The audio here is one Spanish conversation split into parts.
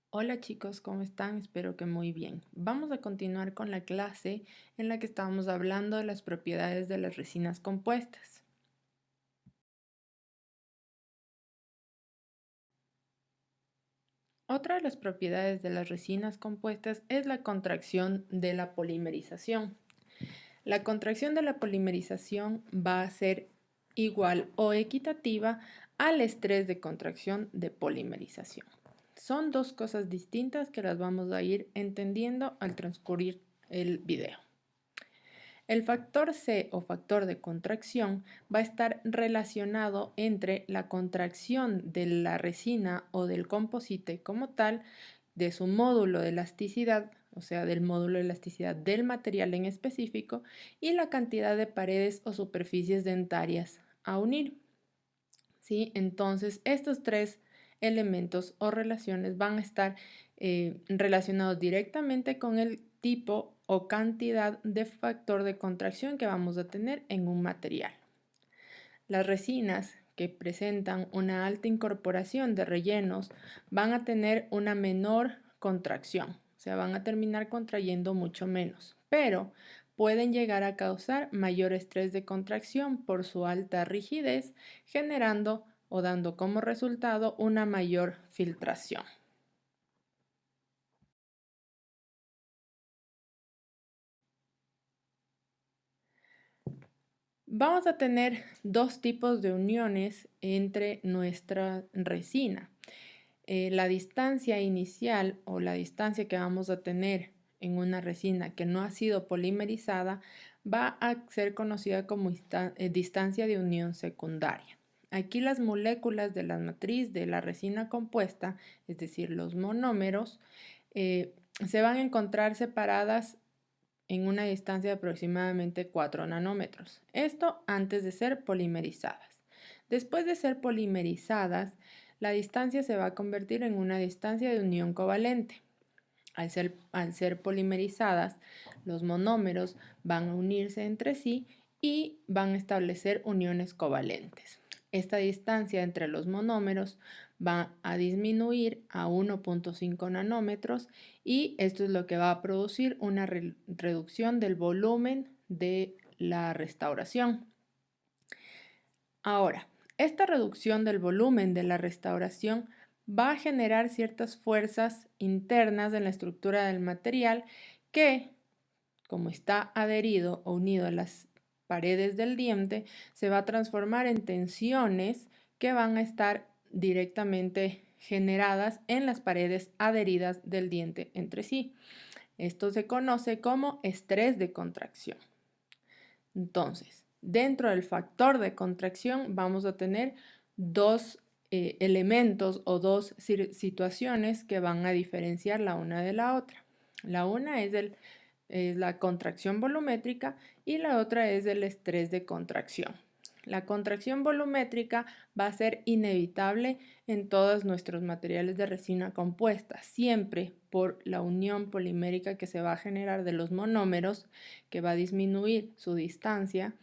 Hola chicos, ¿cómo están? Espero que muy bien. Vamos a continuar con la clase en la que estábamos hablando de las propiedades de las resinas compuestas. Otra de las propiedades de las resinas compuestas es la contracción de la polimerización. La contracción de la polimerización va a ser igual o equitativa al estrés de contracción de polimerización. Son dos cosas distintas que las vamos a ir entendiendo al transcurrir el video. El factor C o factor de contracción va a estar relacionado entre la contracción de la resina o del composite como tal, de su módulo de elasticidad, o sea, del módulo de elasticidad del material en específico, y la cantidad de paredes o superficies dentarias a unir. ¿Sí? Entonces, estos tres elementos o relaciones van a estar relacionados directamente con el tipo o cantidad de factor de contracción que vamos a tener en un material. Las resinas que presentan una alta incorporación de rellenos van a tener una menor contracción, o sea, van a terminar contrayendo mucho menos, pero pueden llegar a causar mayor estrés de contracción por su alta rigidez, generando o dando como resultado una mayor filtración. Vamos a tener dos tipos de uniones entre nuestra resina. La distancia inicial o la distancia que vamos a tener en una resina que no ha sido polimerizada va a ser conocida como distancia de unión secundaria. Aquí las moléculas de la matriz de la resina compuesta, es decir, los monómeros, se van a encontrar separadas en una distancia de aproximadamente 4 nanómetros. Esto antes de ser polimerizadas. Después de ser polimerizadas, la distancia se va a convertir en una distancia de unión covalente. Al ser polimerizadas, los monómeros van a unirse entre sí y van a establecer uniones covalentes. Esta distancia entre los monómeros va a disminuir a 1.5 nanómetros y esto es lo que va a producir una reducción del volumen de la restauración. Ahora, esta reducción del volumen de la restauración va a generar ciertas fuerzas internas en la estructura del material que, como está adherido o unido a las paredes del diente, se va a transformar en tensiones que van a estar directamente generadas en las paredes adheridas del diente entre sí. Esto se conoce como estrés de contracción. Entonces, dentro del factor de contracción vamos a tener dos elementos o dos situaciones que van a diferenciar la una de la otra. La una es la contracción volumétrica y la otra es el estrés de contracción. La contracción volumétrica va a ser inevitable en todos nuestros materiales de resina compuesta, siempre por la unión polimérica que se va a generar de los monómeros, que va a disminuir su distancia,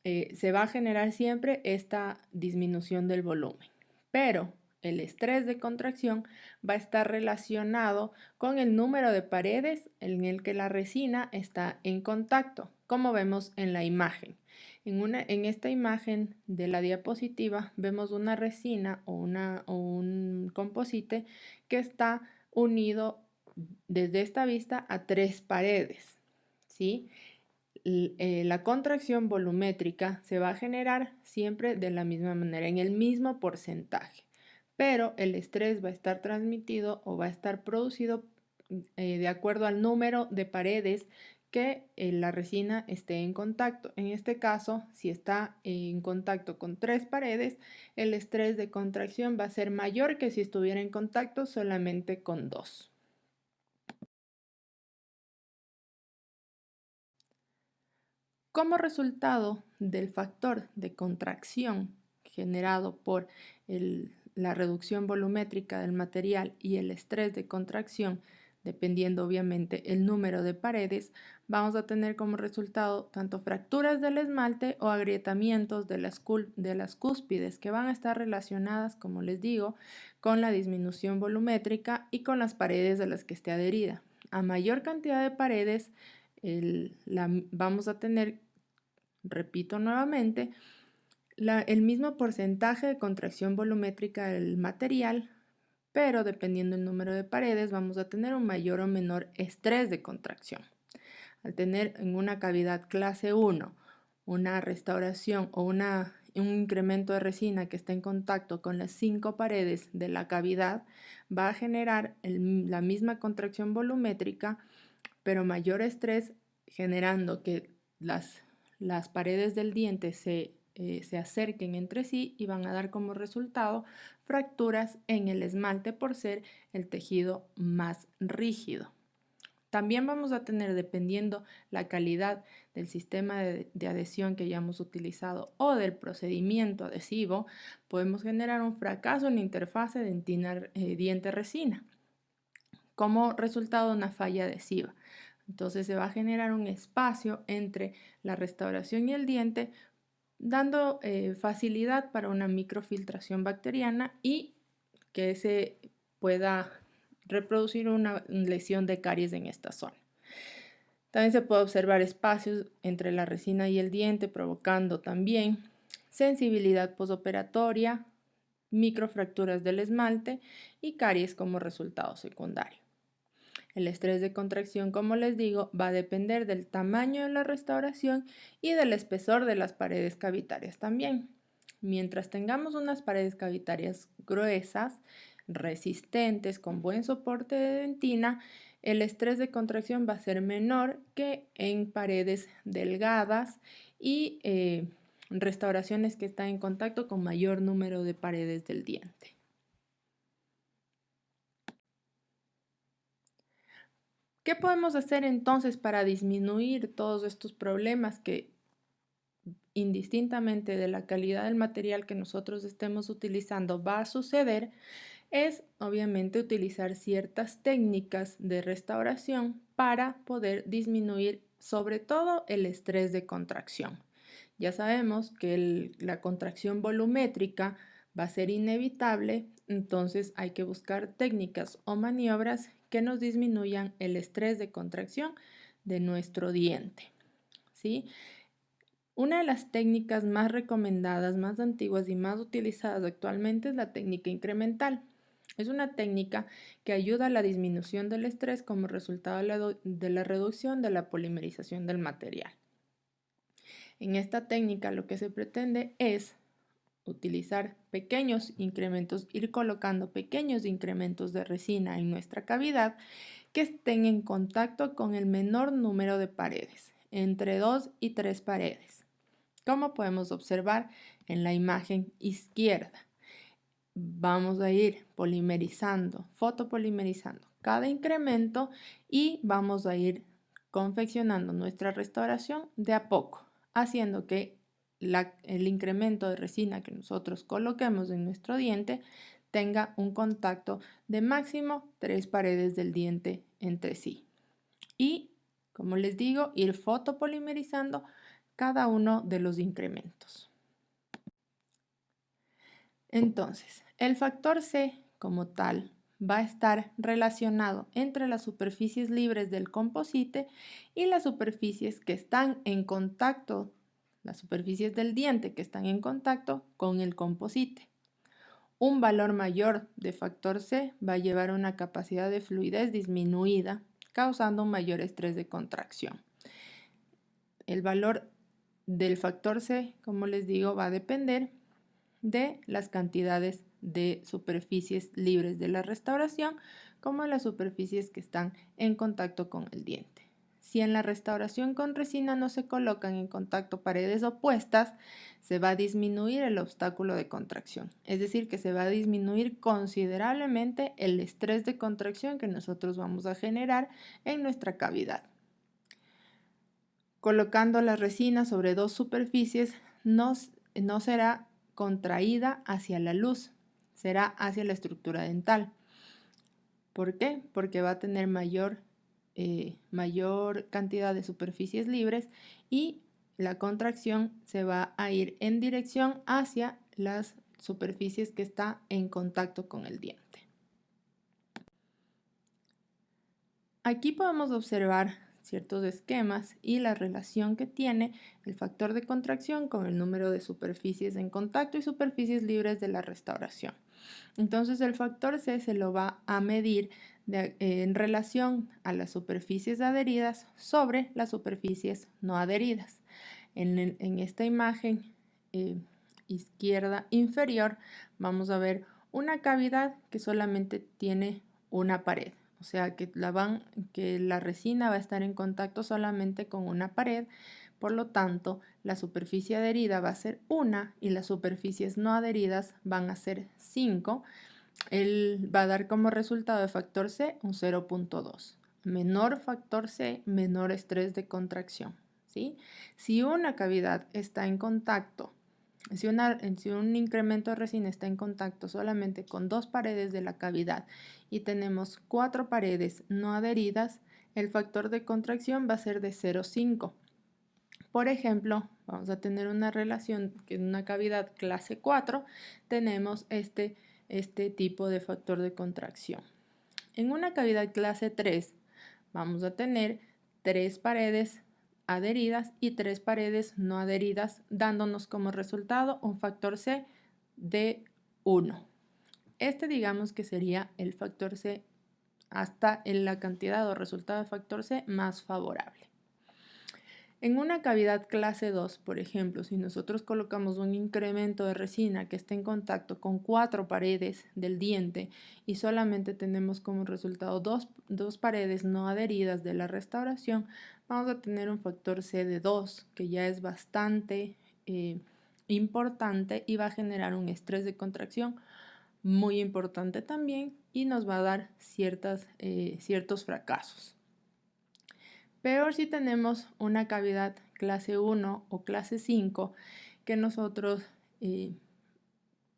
se va a generar siempre esta disminución del volumen. Pero el estrés de contracción va a estar relacionado con el número de paredes en el que la resina está en contacto, como vemos en la imagen. En esta imagen de la diapositiva vemos una resina o un composite que está unido desde esta vista a tres paredes, ¿sí? La contracción volumétrica se va a generar siempre de la misma manera, en el mismo porcentaje, pero el estrés va a estar transmitido o va a estar producido de acuerdo al número de paredes que la resina esté en contacto. En este caso, si está en contacto con tres paredes, el estrés de contracción va a ser mayor que si estuviera en contacto solamente con dos. Como resultado del factor de contracción generado por la reducción volumétrica del material y el estrés de contracción dependiendo obviamente el número de paredes, vamos a tener como resultado tanto fracturas del esmalte o agrietamientos de las cúspides que van a estar relacionadas, como les digo, con la disminución volumétrica y con las paredes a las que esté adherida. A mayor cantidad de paredes, vamos a tener, repito nuevamente, el mismo porcentaje de contracción volumétrica del material, pero dependiendo del número de paredes vamos a tener un mayor o menor estrés de contracción. Al tener en una cavidad clase 1 una restauración o un incremento de resina que está en contacto con las 5 paredes de la cavidad, va a generar la misma contracción volumétrica, pero mayor estrés, generando que las paredes del diente se acerquen entre sí y van a dar como resultado fracturas en el esmalte por ser el tejido más rígido. También vamos a tener, dependiendo la calidad del sistema de adhesión que hayamos utilizado o del procedimiento adhesivo, podemos generar un fracaso en la interfase dentina diente-resina como resultado de una falla adhesiva. Entonces se va a generar un espacio entre la restauración y el diente, dando facilidad para una microfiltración bacteriana y que se pueda reproducir una lesión de caries en esta zona. También se puede observar espacios entre la resina y el diente, provocando también sensibilidad posoperatoria, microfracturas del esmalte y caries como resultado secundario. El estrés de contracción, como les digo, va a depender del tamaño de la restauración y del espesor de las paredes cavitarias también. Mientras tengamos unas paredes cavitarias gruesas, resistentes, con buen soporte de dentina, el estrés de contracción va a ser menor que en paredes delgadas y restauraciones que están en contacto con mayor número de paredes del diente. ¿Qué podemos hacer entonces para disminuir todos estos problemas que, indistintamente de la calidad del material que nosotros estemos utilizando, va a suceder? Es obviamente utilizar ciertas técnicas de restauración para poder disminuir sobre todo el estrés de contracción. Ya sabemos que la contracción volumétrica va a ser inevitable, entonces hay que buscar técnicas o maniobras que nos disminuyan el estrés de contracción de nuestro diente, ¿sí? Una de las técnicas más recomendadas, más antiguas y más utilizadas actualmente es la técnica incremental. Es una técnica que ayuda a la disminución del estrés como resultado de la reducción de la polimerización del material. En esta técnica lo que se pretende es utilizar pequeños incrementos, ir colocando pequeños incrementos de resina en nuestra cavidad que estén en contacto con el menor número de paredes, entre 2 y 3 paredes, como podemos observar en la imagen izquierda. Vamos a ir polimerizando, fotopolimerizando cada incremento y vamos a ir confeccionando nuestra restauración de a poco, haciendo que el incremento de resina que nosotros coloquemos en nuestro diente tenga un contacto de máximo 3 paredes del diente entre sí. Y, como les digo, ir fotopolimerizando cada uno de los incrementos. Entonces, el factor C como tal va a estar relacionado entre las superficies libres del composite y las superficies que están en contacto, las superficies del diente que están en contacto con el composite. Un valor mayor de factor C va a llevar a una capacidad de fluidez disminuida, causando un mayor estrés de contracción. El valor del factor C, como les digo, va a depender de las cantidades de superficies libres de la restauración, como las superficies que están en contacto con el diente. Si en la restauración con resina no se colocan en contacto paredes opuestas, se va a disminuir el obstáculo de contracción, es decir, que se va a disminuir considerablemente el estrés de contracción que nosotros vamos a generar en nuestra cavidad. Colocando la resina sobre dos superficies no será contraída hacia la luz, será hacia la estructura dental. ¿Por qué? Porque va a tener mayor cantidad de superficies libres y la contracción se va a ir en dirección hacia las superficies que está en contacto con el diente. Aquí podemos observar ciertos esquemas y la relación que tiene el factor de contracción con el número de superficies en contacto y superficies libres de la restauración. Entonces el factor C se lo va a medir en relación a las superficies adheridas sobre las superficies no adheridas. En esta imagen izquierda inferior vamos a ver una cavidad que solamente tiene una pared. O sea que la resina va a estar en contacto solamente con una pared. Por lo tanto, la superficie adherida va a ser 1 y las superficies no adheridas van a ser 5. Él va a dar como resultado de factor C un 0.2. Menor factor C, menor estrés de contracción, ¿sí? Si una cavidad está en contacto, si un incremento de resina está en contacto solamente con 2 paredes de la cavidad y tenemos 4 paredes no adheridas, el factor de contracción va a ser de 0.5. Por ejemplo, vamos a tener una relación que en una cavidad clase 4 tenemos este tipo de factor de contracción. En una cavidad clase 3 vamos a tener 3 paredes adheridas y 3 paredes no adheridas, dándonos como resultado un factor C de 1. Digamos que sería el factor C hasta en la cantidad o resultado de factor C más favorable. En una cavidad clase 2, por ejemplo, si nosotros colocamos un incremento de resina que esté en contacto con 4 paredes del diente y solamente tenemos como resultado dos paredes no adheridas de la restauración, vamos a tener un factor C de 2, que ya es bastante importante y va a generar un estrés de contracción muy importante también y nos va a dar ciertos fracasos. Peor si tenemos una cavidad clase 1 o clase 5 que nosotros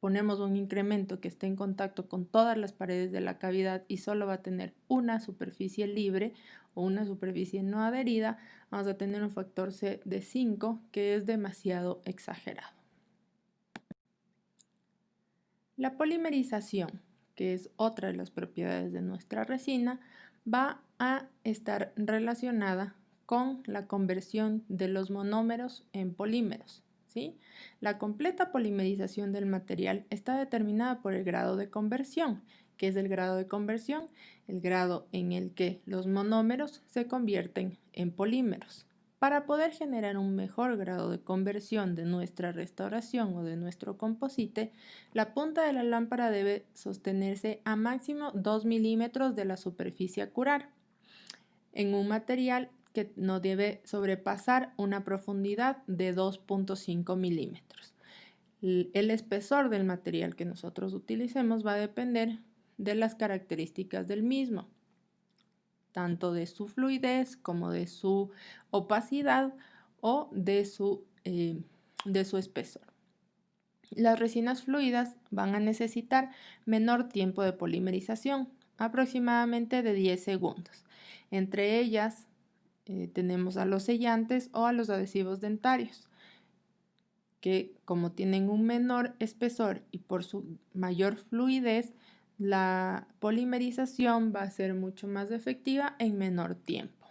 ponemos un incremento que esté en contacto con todas las paredes de la cavidad y solo va a tener una superficie libre o una superficie no adherida, vamos a tener un factor C de 5 que es demasiado exagerado. La polimerización, que es otra de las propiedades de nuestra resina, va a estar relacionada con la conversión de los monómeros en polímeros, ¿sí? La completa polimerización del material está determinada por el grado de conversión. ¿Qué es el grado de conversión? El grado en el que los monómeros se convierten en polímeros. Para poder generar un mejor grado de conversión de nuestra restauración o de nuestro composite, la punta de la lámpara debe sostenerse a máximo 2 milímetros de la superficie a curar, en un material que no debe sobrepasar una profundidad de 2.5 milímetros. El espesor del material que nosotros utilicemos va a depender de las características del mismo, tanto de su fluidez como de su opacidad o de su espesor. Las resinas fluidas van a necesitar menor tiempo de polimerización, aproximadamente de 10 segundos. Entre ellas tenemos a los sellantes o a los adhesivos dentarios, que como tienen un menor espesor y por su mayor fluidez, la polimerización va a ser mucho más efectiva en menor tiempo.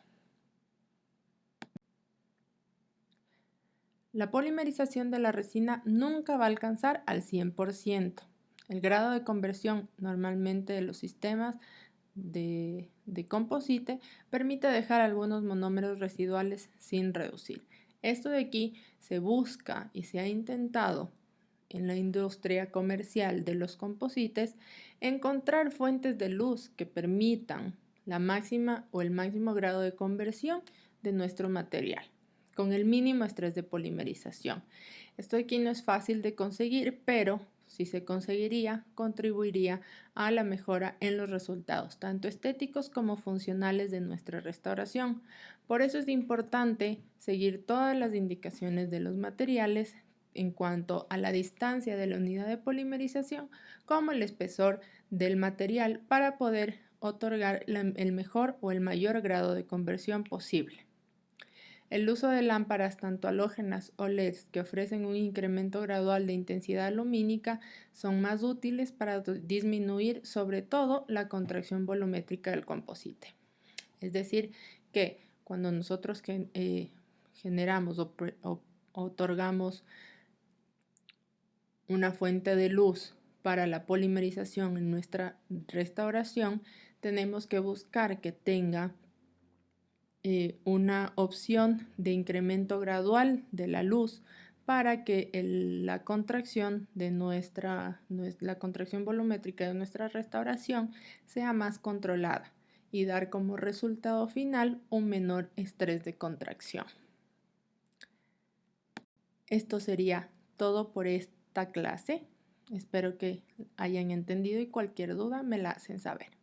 La polimerización de la resina nunca va a alcanzar al 100%. El grado de conversión normalmente de los sistemas de composite permite dejar algunos monómeros residuales sin reducir. Esto de aquí se busca y se ha intentado en la industria comercial de los composites encontrar fuentes de luz que permitan la máxima o el máximo grado de conversión de nuestro material con el mínimo estrés de polimerización. Esto aquí no es fácil de conseguir, pero si se conseguiría, contribuiría a la mejora en los resultados, tanto estéticos como funcionales de nuestra restauración. Por eso es importante seguir todas las indicaciones de los materiales en cuanto a la distancia de la unidad de polimerización, como el espesor del material para poder otorgar el mejor o el mayor grado de conversión posible. El uso de lámparas tanto halógenas o LEDs que ofrecen un incremento gradual de intensidad lumínica son más útiles para disminuir sobre todo la contracción volumétrica del composite. Es decir, que cuando nosotros generamos o otorgamos una fuente de luz para la polimerización en nuestra restauración, tenemos que buscar que tenga una opción de incremento gradual de la luz para que la contracción la contracción volumétrica de nuestra restauración sea más controlada y dar como resultado final un menor estrés de contracción. Esto sería todo por esta clase. Espero que hayan entendido y cualquier duda me la hacen saber.